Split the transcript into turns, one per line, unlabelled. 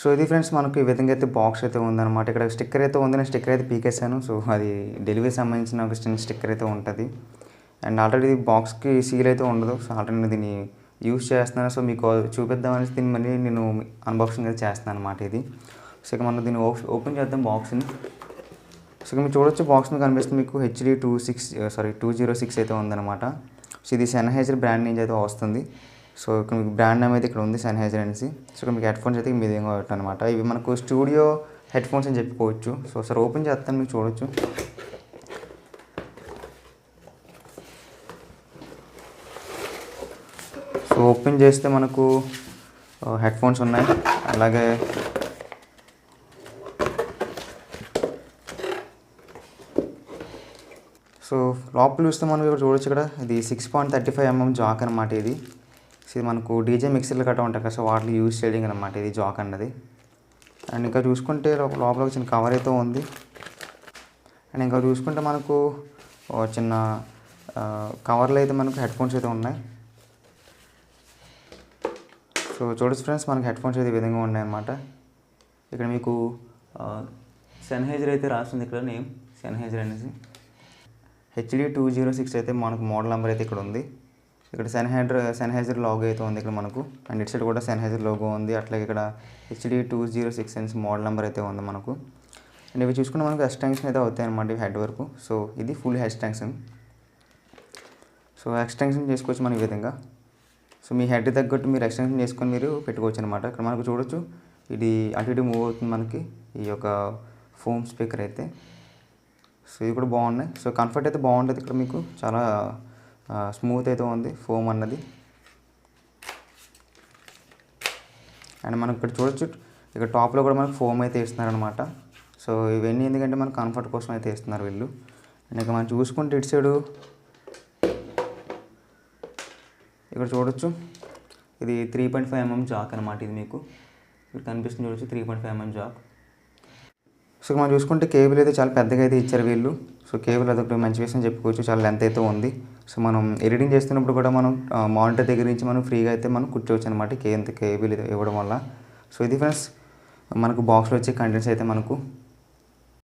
So ఇది friends మనకు ఈ విధంగా అయితే బాక్స్ అయితే ఉందన్నమాట. ఇక్కడ స్టిక్కర్ అయితే ఉంది. నేను స్టిక్కర్ అయితే పీకేసాను. సో అది డెలివరీ సంబంధించిన ఒక చిన్న స్టిక్కర్ అయితే ఉంటుంది. అండ్ ఆల్రెడీ బాక్స్కి సీల్ అయితే ఉండదు. సో ఆల్రెడీ నేను దీన్ని యూస్ చేస్తున్నాను. సో మీకు చూపిద్దామనేసి దీన్ని మళ్ళీ నేను అన్బాక్సింగ్ అయితే చేస్తున్నాను అనమాట ఇది. సో ఇక మనం దీన్ని ఓపెన్ చేద్దాం బాక్స్ని. సో ఇక మీరు చూడొచ్చు బాక్స్ మీద కనిపిస్తుంది మీకు హెచ్డి 206 అయితే ఉందన్నమాట. సో ఇది సెన్హైజర్ బ్రాండ్ నుంచి అయితే వస్తుంది. సో ఇక్కడ మీకు బ్రాండ్ నేమ్ అయితే ఇక్కడ ఉంది సెన్హైజర్ అనేసి. సో ఇక్కడ మీకు హెడ్ ఫోన్స్ అయితే మీ విధంగా అనమాట. ఇవి మనకు స్టూడియో హెడ్ ఫోన్స్ అని చెప్పుకోవచ్చు. సో సార్ ఓపెన్ చేస్తాను మీకు చూడొచ్చు. సో ఓపెన్ చేస్తే మనకు హెడ్ ఫోన్స్ ఉన్నాయి. అలాగే సో లోపల చూస్తే మనం ఇక్కడ చూడొచ్చు. ఇక్కడ ఇది 6.35mm జాక్ అనమాట. ఇది మనకు డీజే మిక్సర్లు గట్రా ఉంటాయి కదా. సో వాటిని యూజ్ చేయడం అనమాట ఇది జాక్ అన్నది. అండ్ ఇంకా చూసుకుంటే లోపల చిన్న కవర్ అయితే ఉంది. అండ్ ఇంకా చూసుకుంటే మనకు చిన్న కవర్లో అయితే మనకు హెడ్ ఫోన్స్ అయితే ఉన్నాయి. సో చూడొచ్చు ఫ్రెండ్స్ మనకు హెడ్ ఫోన్స్ అయితే ఈ విధంగా ఉన్నాయి అన్నమాట. ఇక్కడ మీకు సెన్హైజర్ అయితే రాస్తుంది. ఇక్కడ నేమ్ సెన్హైజర్ అనేసి హెచ్డి 206 అయితే మనకు మోడల్ నెంబర్ అయితే ఇక్కడ ఉంది. ఇక్కడ సెన్హైజర్ లోగో అయితే ఉంది ఇక్కడ మనకు. అండ్ ఇటు సైడ్ కూడా సెన్హైజర్ లోగో ఉంది. అట్లాగే ఇక్కడ హెచ్డి 206 అనేసి మోడల్ నెంబర్ అయితే ఉంది మనకు. అండ్ ఇవి చూసుకుంటే మనకు ఎక్స్టెన్షన్ అయితే అవుతాయి అన్నమాట హెడ్ వరకు. సో ఇది ఫుల్ ఎక్స్టెన్షన్. సో ఎక్స్టెన్షన్ చేసుకోవచ్చు మనం ఈ విధంగా. సో మీ హెడ్ తగ్గట్టు మీరు ఎక్స్టెన్షన్ చేసుకొని మీరు పెట్టుకోవచ్చు అనమాట. ఇక్కడ మనకు చూడొచ్చు ఇది అటు ఇటు మూవ్ అవుతుంది మనకి ఈ యొక్క ఫోమ్ స్పీకర్ అయితే. సో ఇది కూడా బాగున్నాయి. సో కంఫర్ట్ అయితే బాగుంటుంది. ఇక్కడ మీకు చాలా స్మూత్ అయితే ఉంది ఫోమ్ అన్నది. అండ్ మనకు ఇక్కడ చూడొచ్చు ఇక్కడ టాప్లో కూడా మనకు ఫోమ్ అయితే ఇస్తున్నారనమాట. సో ఇవన్నీ ఎందుకంటే మనకు కంఫర్ట్ కోసం అయితే ఇస్తున్నారు వీళ్ళు. అండ్ ఇక మనం చూసుకుంటే ఇటు సైడు ఇక్కడ చూడొచ్చు ఇది 3.5mm జాక్ అనమాట. ఇది మీకు ఇక్కడ కనిపిస్తుంది చూడొచ్చు 3.5mm జాక్. సో మనం చూసుకుంటే కేబుల్ అయితే చాలా పెద్దగా అయితే ఇచ్చారు వీళ్ళు. సో కేబుల్ అదొకటి మంచి విషయం చెప్పుకోవచ్చు. చాలా లెంత్ అయితే ఉంది. సో మనం ఎడిటింగ్ చేస్తున్నప్పుడు కూడా మనం మానిటర్ దగ్గర నుంచి మనం ఫ్రీగా అయితే మనం కూర్చోవచ్చు అనమాట కేబుల్ ఇవ్వడం వల్ల. సో ఇది ఫ్రెండ్స్ మనకు బాక్స్లో వచ్చే కంటెంట్స్ అయితే మనకు